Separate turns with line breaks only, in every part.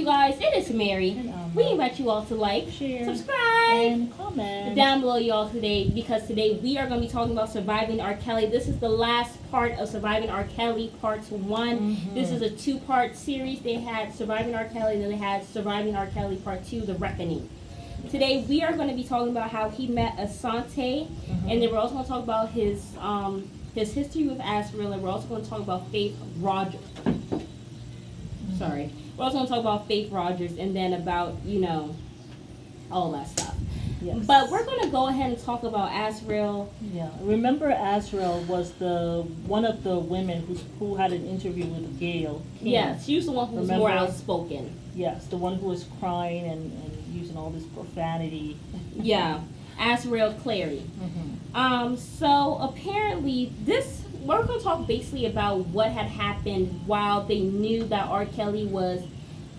you guys? It is Mary.
And
We invite you all to like,
share,
subscribe,
and comment
down below, y'all, today, because today we are going to be talking about Surviving R. Kelly. This is the last part of Surviving R. Kelly, part 1. This is a 2-part series. They had Surviving R. Kelly, and then they had Surviving R. Kelly, part 2, The Reckoning. Today we are going to be talking about how he met Asante, and then we're also going to talk about his history with Asriel, and we're also going to talk about Faith Rogers. Sorry. We're also going to talk about Faith Rogers, and then about, all that stuff.
Yes.
But we're going to go ahead and talk about Asriel.
Yeah, remember Asriel was one of the women who had an interview with Gail King.
Yes, she was the one who was more outspoken.
Yes, the one who was crying and using all this profanity.
Yeah, Asriel Clary. So apparently we're going to talk basically about what had happened while they knew that R. Kelly was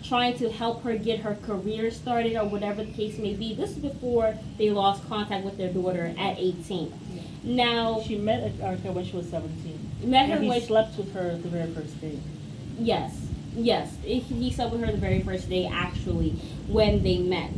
trying to help her get her career started or whatever the case may be. This is before they lost contact with their daughter at 18.
Yeah.
Now,
she met R. Kelly when she was 17.
Met her
and he
when
slept with her the very first day.
Yes. He slept with her the very first day, actually, when they met.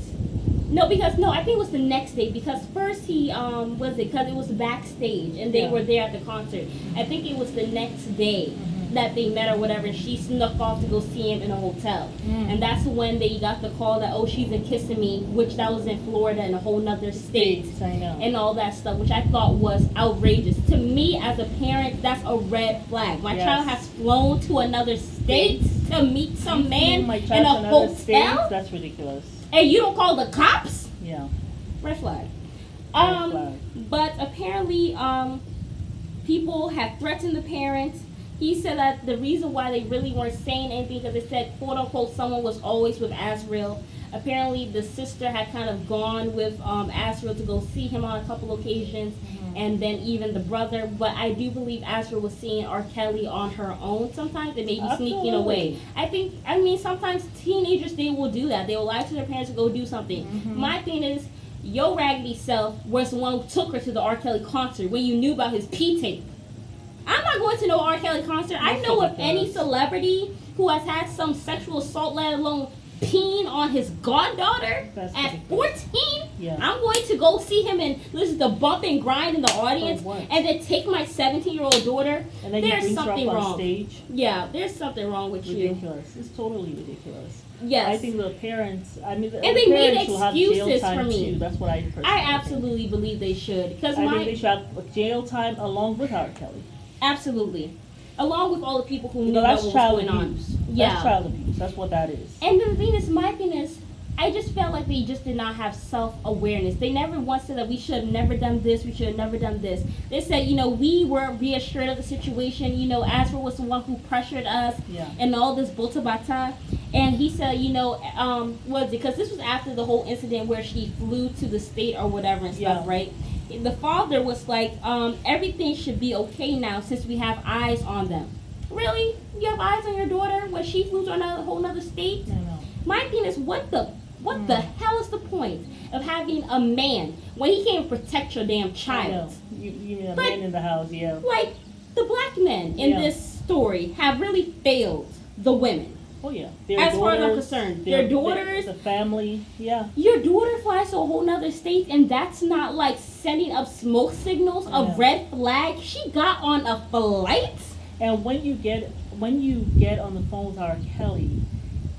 I think it was the next day, because first because it was backstage and they were there at the concert. I think it was the next day that they met or whatever, and she snuck off to go see him in a hotel. And that's when they got the call that, she's in Kissimmee, which that was in Florida, in a whole nother state.
I know.
And all that stuff, which I thought was outrageous. To me, as a parent, that's a red flag. My child has flown to another state to meet some man in a hotel?
State? That's ridiculous.
And you don't call the cops?
Yeah.
Red flag.
Red flag.
But apparently, people had threatened the parents. He said that the reason why they really weren't saying anything, because they said, quote unquote, someone was always with Asriel. Apparently, the sister had kind of gone with Asriel to go see him on a couple occasions, and then even the brother. But I do believe Asriel was seeing R. Kelly on her own sometimes, and maybe sneaking away. Sometimes teenagers, they will do that. They will lie to their parents to go do something. My thing is, your raggedy self was the one who took her to the R. Kelly concert when you knew about his P tape. I'm not going to no R. Kelly concert. I know of any celebrity who has had some sexual assault, let alone peeing on his goddaughter at 14.
Yeah. I'm
going to go see him and listen to bump and grind in the audience, and then take my 17-year-old daughter.
And then
there's something
her up
wrong.
On stage.
Yeah, there's something wrong with you.
Ridiculous. It's totally ridiculous.
Yes.
I think the parents. And
they made excuses for me.
Too. That's what I personally
I absolutely believe they should, because
I think they should have jail time along with R. Kelly.
Absolutely. Along with all the people who knew what was going on. Yeah.
That's child abuse. That's what that is.
And the thing is, my thing is, I just felt like they just did not have self-awareness. They never once said that we should have never done this, we should have never done this. They said, we were reassured of the situation. Asriel was the one who pressured us and all this bota bata. And he said, because this was after the whole incident where she flew to the state or whatever and stuff, right? The father was like, everything should be okay now since we have eyes on them. Really? You have eyes on your daughter when she flew to a whole other state?
No.
My thing is, what the hell is the point of having a man when he can't protect your damn child?
You mean a man in the house, yeah.
Like, the black men in this story have really failed the women.
Oh, yeah.
As far as I'm concerned, their daughters,
the family, yeah.
Your daughter flies to a whole nother state, and that's not like sending up smoke signals, a red flag. She got on a flight.
And when you get on the phone with R. Kelly,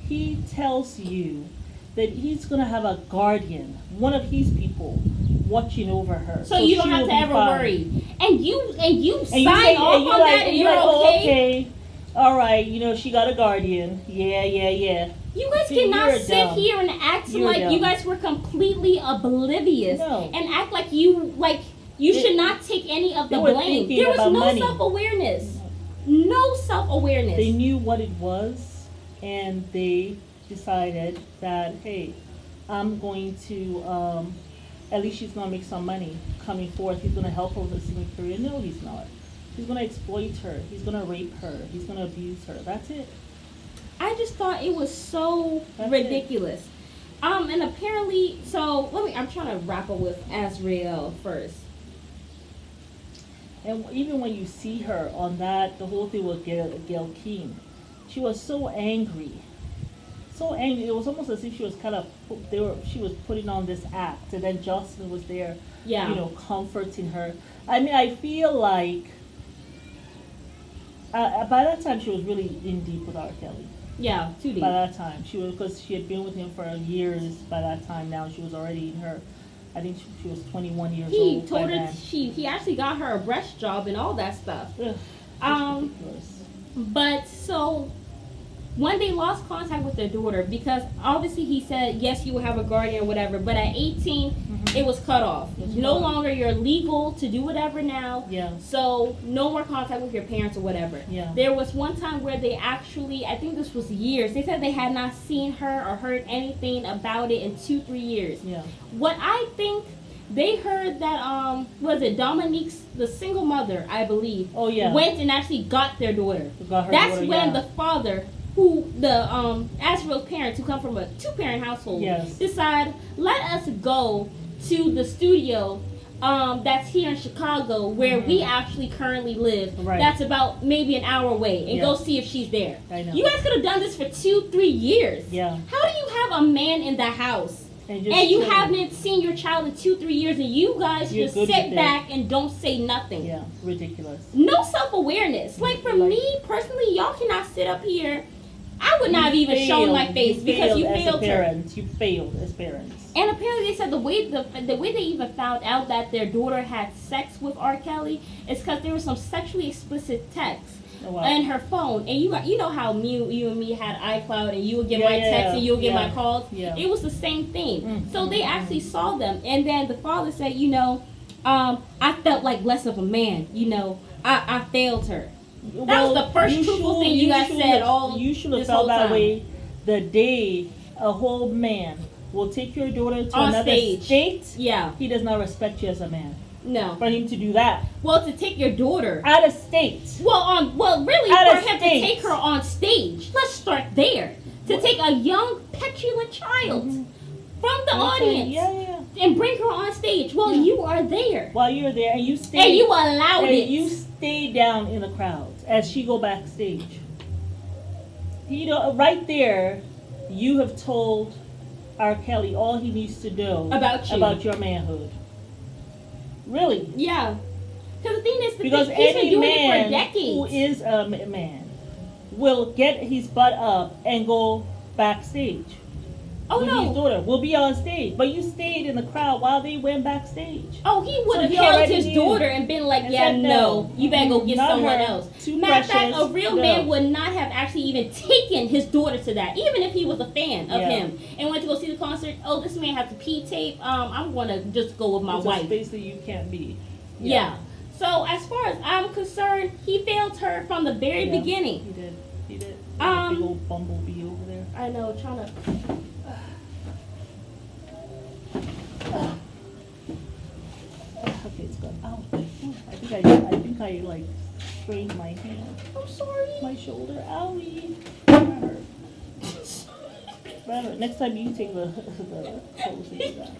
he tells you that he's gonna have a guardian, one of his people, watching over her.
So you don't have to ever worry. And you sign off on that, and you're okay.
All right, she got a guardian. Yeah.
You guys cannot sit here and act like you guys were completely oblivious and act like you should not take any of the blame. There was no self-awareness. No self-awareness.
They knew what it was, and they decided that, hey, I'm going to, at least she's going to make some money coming forth. He's going to help her with her singing career. No, he's not. He's going to exploit her. He's going to rape her. He's going to abuse her. That's it.
I just thought it was so ridiculous. And apparently, I'm trying to wrap up with Asriel first.
And even when you see her on the whole thing with Gail King, she was so angry. so angry. It was almost as if she was kind of she was putting on this act, and then Justin was there,
Yeah.
you know, comforting her. I mean, I feel like by that time she was really in deep with R. Kelly.
Yeah, too deep.
By that time, she was, because she had been with him for years. By that time, now she was already in her. I think she was 21 years
He
old.
told
by
her
then.
he actually got her a breast job and all that stuff.
Ugh,
Um,
ridiculous.
But so when they lost contact with their daughter, because obviously he said yes, you will have a guardian or whatever, but at 18 it was cut off.
It's
No
cut off.
longer you're legal to do whatever now.
Yeah.
So no more contact with your parents or whatever.
Yeah.
There was one time where they actually, I think this was years, they said they had not seen her or heard anything about it in 2-3 years.
Yeah.
What I think, they heard that was it Dominique's, the single mother, I believe,
Oh yeah.
went and actually got their daughter.
Got her
That's
daughter,
when
yeah.
the father, who the Asriel's parents, who come from a 2-parent household,
Yes.
decide, let us go to the studio that's here in Chicago, where we actually currently live.
Right.
That's about maybe an hour away, and
Yeah.
go see if she's there.
I know.
You guys could have done this for 2-3 years.
Yeah.
How do you have a man in the house
And
and you
chilling.
haven't seen your child in 2-3 years, and you guys
You're
just
good
sit
with it.
back and don't say nothing?
Yeah. Ridiculous.
No self-awareness. Like, for
Like-
me personally, y'all cannot sit up here. I would not have
You
even shown my
failed.
face because you
as
failed
a
her.
parent. You failed as parents.
And apparently they said the way they even found out that their daughter had sex with R. Kelly is because there was some sexually explicit texts
Oh, wow.
in her phone. And you know how you and me had iCloud, and you would get
Yeah,
my
yeah,
texts and you would get
yeah.
my calls.
Yeah.
It was the same thing.
Mm,
So they actually saw them, and then the father said, I felt like less of a man. I failed her. That was the first truthful thing you guys said all
You should have
this
felt
whole
that
time.
way the day a whole man will take your daughter to
On
another
stage.
state.
Yeah.
He does not respect you as a man.
No.
For him to do that
Well, to take your daughter.
out of state.
Well, really,
Out
for
of
him
state.
to take her on stage. Let's start there. To take a young, petulant child from the audience
Yeah.
and bring her on stage. Well,
Yeah.
you are there.
While you're there, and you stay.
And you allowed
and
it.
you stay down in the crowd as she go backstage. Right there, you have told R. Kelly all he needs to know
About you.
about your manhood. Really.
Yeah. Because the thing is,
Because
he's been
any
doing it for
man
decades.
who is a man will get his butt up and go backstage.
Oh,
with
no.
his daughter will be on stage, but you stayed in the crowd while they went backstage.
Oh, he would
So
have
he
held
already
his
knew.
daughter and been like,
And
yeah,
said
no,
no.
you better go get
Not
someone
her.
else.
Too
Matter of fact,
precious.
a real
No.
man would not have actually even taken his daughter to that, even if he was a fan of
Yeah.
him and went to go see the concert. Oh, this man has a P tape. I'm going to just go with my
It's a
wife.
space that you can't be.
Yeah. So as far as I'm concerned, he failed her from the very
Yeah.
beginning.
He did. That big
Um,
old bumblebee over there.
I know, trying to.
Okay, it's good. Ow. I think I like sprained my hand.
I'm sorry.
My shoulder. Owie. That hurt. That hurt. Next time you take the clothes and do that.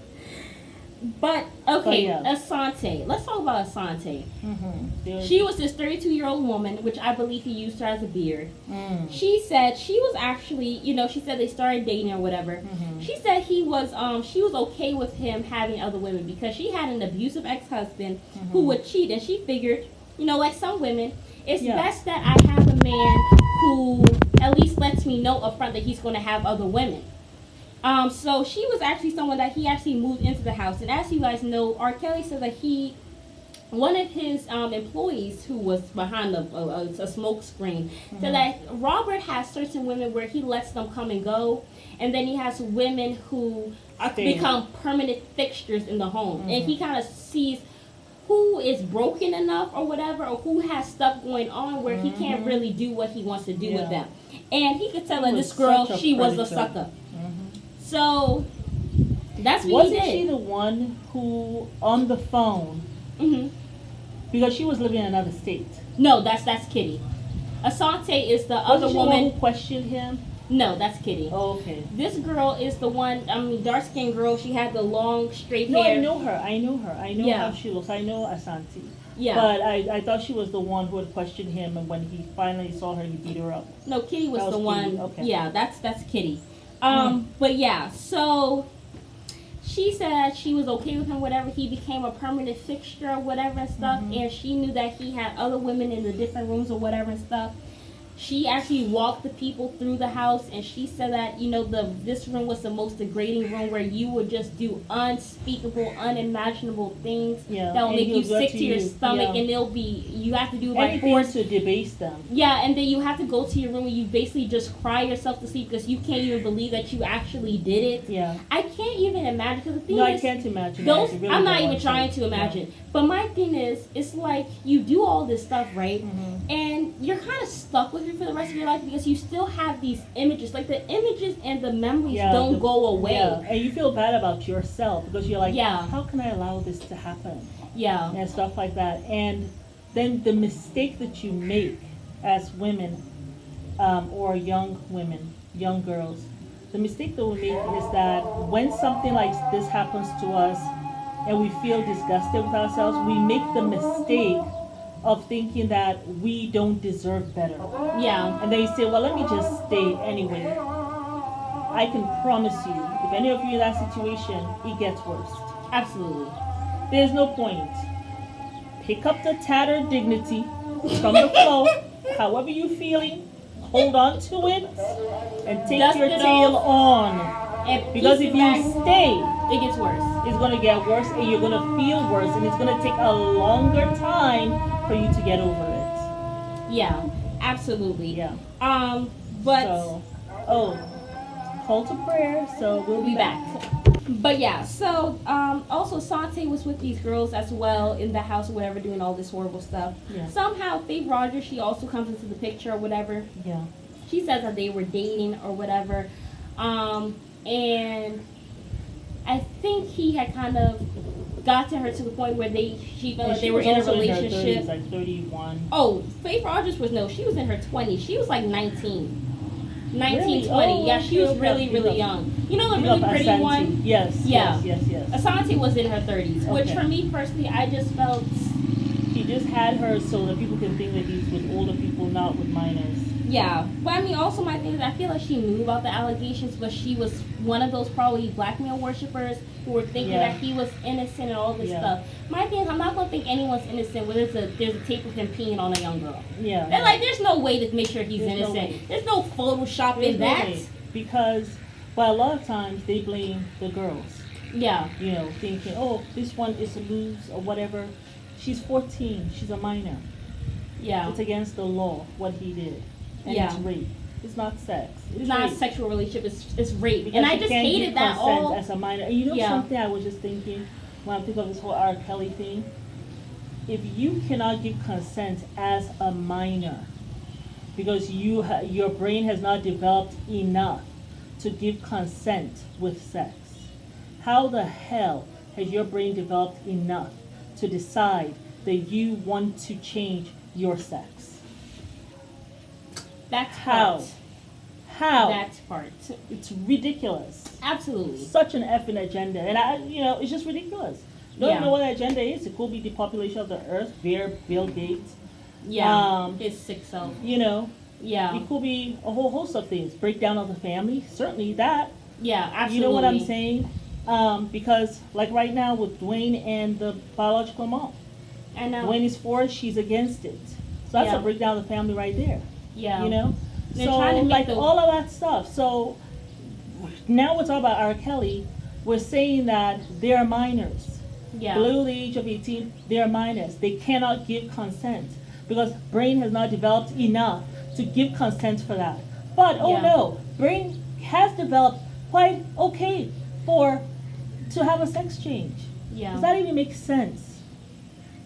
But okay,
yeah.
Asante. Let's talk about Asante.
Mm-hmm.
She was this 32-year-old woman, which I believe he used her as a beard.
Mm.
She said she was actually, she said they started dating or whatever.
Mhm.
She said she was okay with him having other women because she had an abusive ex-husband who would cheat, and she figured, like some women, it's
Yeah.
best that I have a man who at least lets me know upfront that he's going to have other women. So she was actually someone that he actually moved into the house, and as you guys know, R. Kelly said that one of his employees who was behind a smoke screen said that Robert has certain women where he lets them come and go, and then he has women who become permanent fixtures in the home, and he kind of sees who is broken enough or whatever, or who has stuff going on where he can't really do what he wants to do with them. And he could tell that
was
this girl,
such a
she was a
predator.
sucker. So that's what
Wasn't
he
she
did.
the one who, on the phone,
hmm
because she was living in another state?
No, that's Kitty. Asante is the other
Wasn't she the
woman.
one who questioned him?
No, that's Kitty.
Oh, okay.
This girl is the one. Dark skinned girl. She had the long straight
No,
hair.
I know her. I know
Yeah.
how she looks. I know Asante.
Yeah.
But I thought she was the one who had questioned him, and when he finally saw her, he beat her up.
No, Kitty was
That was
the
Kitty,
one.
okay.
Yeah, that's Kitty. But yeah, so she said that she was okay with him, whatever. He became a permanent fixture or whatever and stuff. And she knew that he had other women in the different rooms or whatever and stuff. She actually walked the people through the house, and she said that, you know, this room was the most degrading room where you would just do unspeakable, unimaginable things that will make you sick to your stomach, and you have to do it by force
to debase them.
Yeah, and then you have to go to your room and you basically just cry yourself to sleep because you can't even believe that you actually did it.
Yeah.
I can't even imagine, because the thing
No,
is,
I can't imagine.
those
Really
I'm not even trying to imagine. Yeah. But my thing is, it's like you do all this stuff, right? And you're kind of stuck with it for the rest of your life because you still have these images. Like, the images and the memories don't go away.
Yeah, and you feel bad about yourself because you're like, how can I allow this to happen?
Yeah.
And stuff like that. And then the mistake that you make as women, or young women, young girls, the mistake that we make is that when something like this happens to us and we feel disgusted with ourselves, we make the mistake of thinking that we don't deserve better.
Yeah.
And then you say, well, let me just stay anyway. I can promise you, if any of you in that situation, it gets worse.
Absolutely.
There's no point. Pick up the tattered dignity from the floor, however you're feeling, hold on to it, and take your tail on. Because if you stay,
it gets worse.
It's going to get worse, and you're going to feel worse, and it's going to take a longer time for you to get over it.
Yeah, absolutely.
Yeah.
But
call to prayer. So we'll be back.
But yeah, so also Sante was with these girls as well in the house or whatever, doing all this horrible stuff.
Yeah.
Somehow Faith Rogers, she also comes into the picture or whatever.
Yeah.
She says that they were dating or whatever. And I think he had kind of got to her to the point where she felt like they were in a relationship.
In her 30s, like 31.
Oh, Faith Rogers she was in her 20s. She was like 19. 19,
really?
20.
Oh,
yeah, she was really, really young. You know the really pretty
Asante.
one?
Yes.
Asante was in her 30s, which for me personally, I just felt...
She just had her so that people can think that he's with older people, not with minors.
Yeah, but I mean, also my thing is, I feel like she knew about the allegations, but she was one of those probably blackmail worshippers who were thinking that he was innocent and all this stuff. My thing is, I'm not gonna think anyone's innocent when there's a tape of him peeing on a young girl.
Yeah.
And like, there's no way to make sure he's innocent. There's no Photoshop in that.
Because, but a lot of times they blame the girls.
Yeah.
You know, thinking, oh, this one is loose or whatever. She's 14. She's a minor.
Yeah.
It's against the law what he did. And it's rape. It's not sex.
It's not a sexual relationship. It's rape.
Because
and I just hated that all
as a minor. And you know something I was just thinking when I think of this whole R. Kelly thing? If you cannot give consent as a minor because your brain has not developed enough to give consent with sex, how the hell has your brain developed enough to decide that you want to change your sex?
That's
how.
That part.
It's ridiculous.
Absolutely.
Such an effing agenda, and it's just ridiculous. Don't even know what the agenda is. It could be depopulation of the earth, Bill Gates.
Yeah. His sick self.
Yeah. It could be a whole host of things. Breakdown of the family. Certainly that.
Yeah, absolutely.
You know what I'm saying? Because like right now with Dwayne and the biological mom.
I know.
Dwayne is for it, she's against it. So that's a breakdown of the family right there.
Yeah.
You know?
They're
so
trying to
like all of that stuff. So now we're talking about R. Kelly. We're saying that they're minors.
Yeah.
Below the age of 18, they're minors. They cannot give consent because brain has not developed enough to give consent for that. But no, brain has developed quite okay to have a sex change.
Yeah.
Does that even make sense?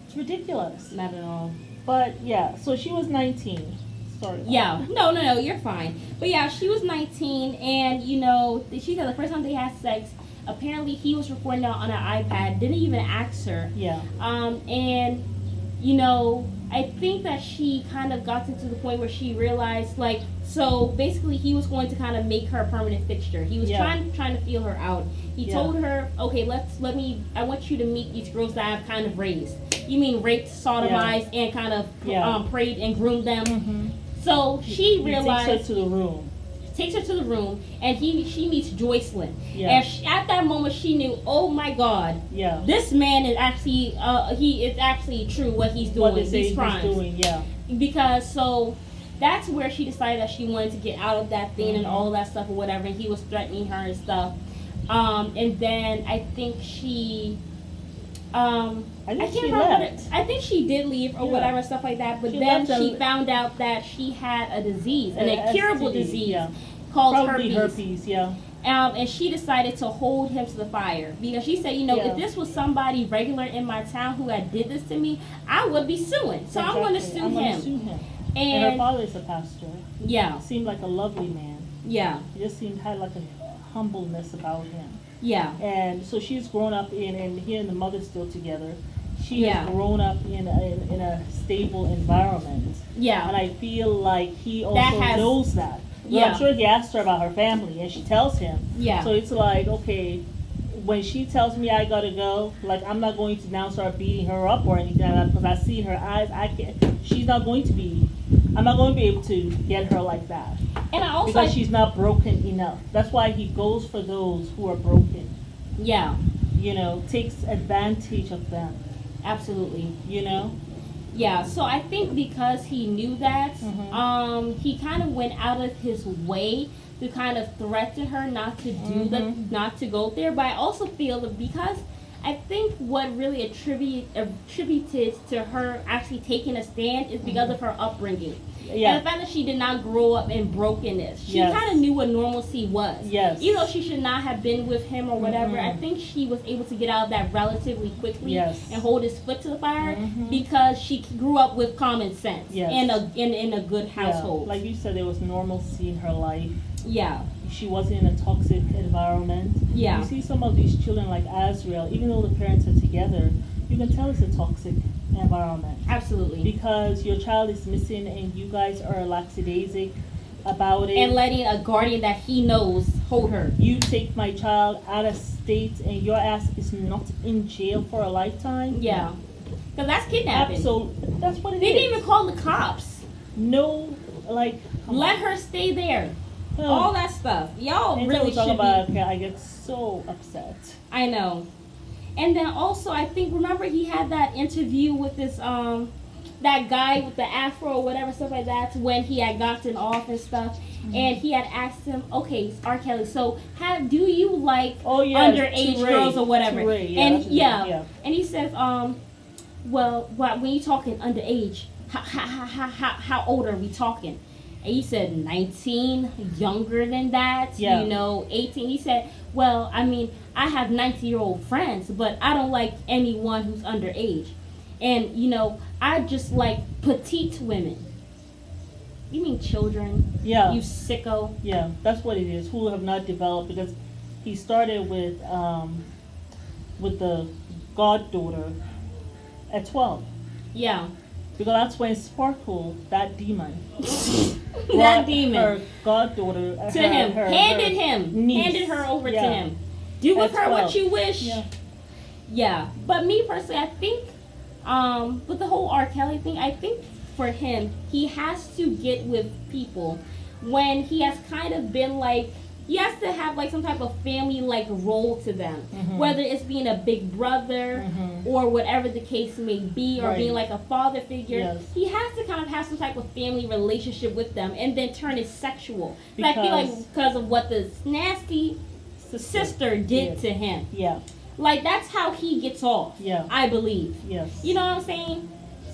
It's ridiculous.
Not at all.
But yeah, so she was 19. Sorry.
Yeah. No, you're fine. But yeah, she was 19, and she said the first time they had sex, apparently he was recording it on an iPad, didn't even ask her.
Yeah.
And I think that she kind of got to the point where she realized, like, so basically he was going to kind of make her a permanent fixture. He was trying to feel her out. He told her, okay, I want you to meet these girls that I've kind of raised. You mean raped, sodomized, and kind of prayed and groomed them.
Mm-hmm.
So she realized.
He takes her to the room.
takes her to the room, and she meets Joycelyn.
Yeah.
And at that moment, she knew, oh my God,
Yeah.
this man is actually he is actually true what he's doing.
What they say
these crimes.
he's doing, yeah.
Because so that's where she decided that she wanted to get out of that thing and all that stuff or whatever. And he was threatening her and stuff. And then I think she. I can't remember.
Left.
I think she did leave or whatever stuff like that. But then she found out that she had a disease, an incurable disease called
Probably
herpes.
Yeah.
And she decided to hold him to the fire because she said, you know, if this was somebody regular in my town who had did this to me, I would be suing. So I'm going to sue him.
And her father is a pastor.
Yeah.
Seemed like a lovely man.
Yeah.
He just had like a humbleness about him.
Yeah.
And so she's grown up and he and the mother's still together. She has grown up in a stable environment.
Yeah.
And I feel like he also knows that. Yeah. I'm sure he asked her about her family and she tells him. Yeah. So it's like, okay, when she tells me I gotta go, like I'm not going to now start beating her up or anything like that because I see in her eyes, she's not going to be, I'm not going to be able to get her like that.
And I also
because she's not broken enough. That's why he goes for those who are broken.
Yeah.
You know, takes advantage of them.
Absolutely.
You know?
Yeah, so I think because he knew that, he kind of went out of his way to kind of threaten her not to do not to go there. But I also feel that because I think what really attributed to her actually taking a stand is because of her upbringing. Yeah. And the fact that she did not grow up in brokenness. She kind of knew what normalcy was. Yes. Even though she should not have been with him or whatever, I think she was able to get out of that relatively quickly and hold his foot to the fire because she grew up with common sense in a good household.
Like you said, there was normalcy in her life.
Yeah.
She wasn't in a toxic environment. Yeah. You see some of these children like Azrael, even though the parents are together, you can tell it's a toxic environment.
Absolutely.
Because your child is missing and you guys are lackadaisic about it.
And letting a guardian that he knows hold her.
You take my child out of state and your ass is not in jail for a lifetime?
Yeah. Because that's kidnapping.
Absolutely. That's what it is.
They didn't even call the cops.
No, like...
Let her stay there. All that stuff. Y'all really should
about it, I get so upset.
I know. And then also, I think, remember he had that interview with this, that guy with the afro or whatever, stuff like that, when he had gotten off and stuff. And he had asked him, okay, R. Kelly, so do you like underage girls or whatever? And and he says, well, when you talking underage, how old are we talking? And he said 19, younger than that, 18. He said, well, I mean, I have 90-year-old friends, but I don't like anyone who's underage. And, I just like petite women. You mean children? Yeah. You sicko.
Yeah, that's what it is, who have not developed, because he started with the goddaughter at 12.
Yeah.
Because that's when Sparkle, that demon,
her
goddaughter
to him, handed her over to him. Do with her what you wish. Yeah. But me personally, I think with the whole R. Kelly thing, I think for him, he has to get with people when he has kind of been like, he has to have like some type of family like role to them, whether it's being a big brother or whatever the case may be, or being like a father figure. Yes. He has to kind of have some type of family relationship with them and then turn it sexual. I feel like because of what the nasty sister did to him. Yeah. Like that's how he gets off. Yeah. I believe. Yes. You know what I'm saying?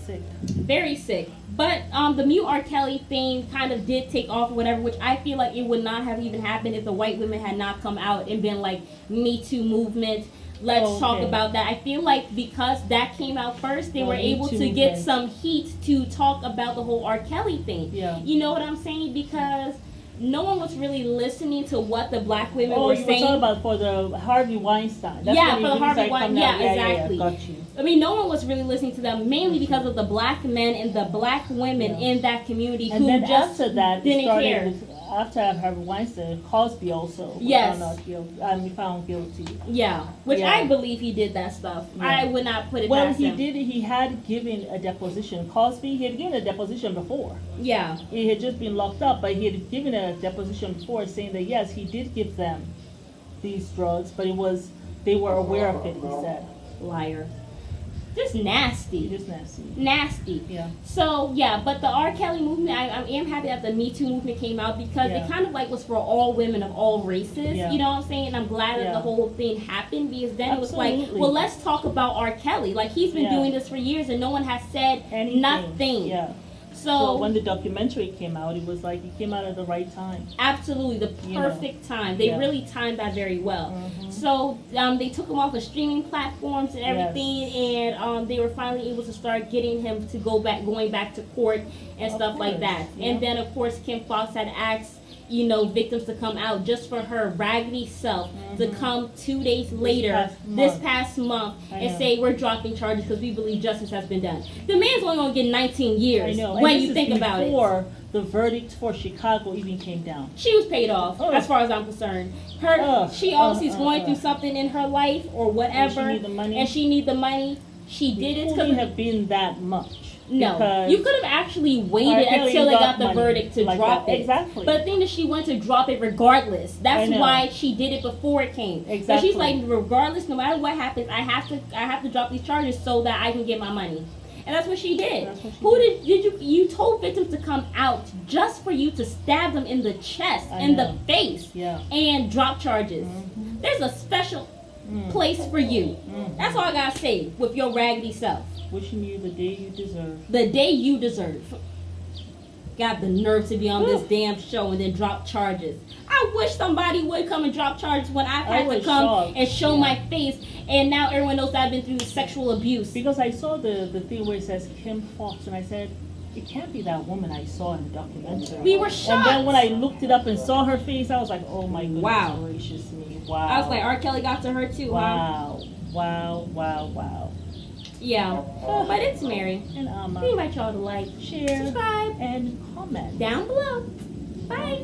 Sick.
Very sick. But the Mute R. Kelly thing kind of did take off or whatever, which I feel like it would not have even happened if the white women had not come out and been like, Me Too movement, let's talk about that. I feel like because that came out first, they were able to get some heat to talk about the whole R. Kelly thing. Yeah. You know what I'm saying? Because no one was really listening to what the black women were saying.
Oh, you were talking about for the Harvey Weinstein. That's
for the Harvey Weinstein. Yeah, exactly.
Yeah, got you.
I mean, no one was really listening to them, mainly because of the black men and the black women in that community who
then
just
after that,
didn't care.
With, after Harvey Weinstein, Cosby also was
Yes.
found guilty.
Yeah, which
Yeah.
I believe he did that stuff.
Yeah.
I would not put it
Well,
past
he
him.
did. He had given a deposition. Cosby, he had given a deposition before.
Yeah,
He had just been locked up, but he had given a deposition before saying that yes, he did give them these drugs, but they were aware of it. He said,
liar. Just nasty.
"It is nasty."
Nasty.
Yeah.
So yeah, but the R. Kelly movement, I am happy that the Me Too movement came out because
Yeah.
it kind of like was for all women of all races.
Yeah.
You know what I'm saying? And I'm glad that
Yeah.
the whole thing happened because then it was like,
Absolutely.
well, let's talk about R. Kelly. Like he's been
Yeah.
doing this for years and no one has said
Anything.
nothing.
Yeah. So when the documentary came out, it was like it came out at the right time.
Absolutely, the
You know.
perfect time. They
Yeah.
really timed that very well.
Mhm.
So they took him off of streaming platforms and everything, and they were finally able to start getting him to going back to court and
Of
stuff like
course,
that.
yeah.
And then of course Kim Fox had asked victims to come out just for her raggedy self to
Mhm.
come 2 days later
past
this past month
I
and
know.
say we're dropping charges because we believe justice has been done. The man's only gonna get 19
I
years
know.
when
And
you
this
think
is
about it.
before the verdict for Chicago even came down.
She was paid off,
Oh.
as far as I'm concerned. She obviously is going through something in her life or whatever,
And she need the money.
and she need the money. She did it
It
because
couldn't have been that much.
no,
because
you could have actually
R.
waited
Kelly
until they got the
money
verdict to
like
drop
that.
it.
Exactly.
But the thing is, she wanted to drop it regardless. That's
I know.
why she did it before it came. So
Exactly.
she's like, regardless, no matter what happens, I have to drop these charges so that I can get my money. And that's what she did.
That's what she
Who
did.
did you told victims to come out just for you to stab them in the chest,
I
in
know.
the face,
Yeah.
and drop charges.
Mhm.
There's a special
Mm.
place for you.
Mhm.
That's all I gotta say with your raggedy self.
Wishing you the day you deserve.
The day you deserve. Got the nerve to be on this damn show and then drop charges. I wish somebody would come and drop charges when I've
I
had to
was
come
shocked.
and show
Yeah.
my face, and now everyone knows that I've been through sexual abuse.
Because I saw the thing where it says Kim Fox, and I said, it can't be that woman I saw in the documentary.
We were
And
shocked.
then when I looked it up and saw her face, I was like, oh my goodness
Wow.
gracious me. Wow.
I was like, R. Kelly got to her too, huh?
wow. Wow, wow, wow.
Yeah. But it's Mary.
And
We invite y'all to like,
share,
subscribe,
and comment.
down below. Bye.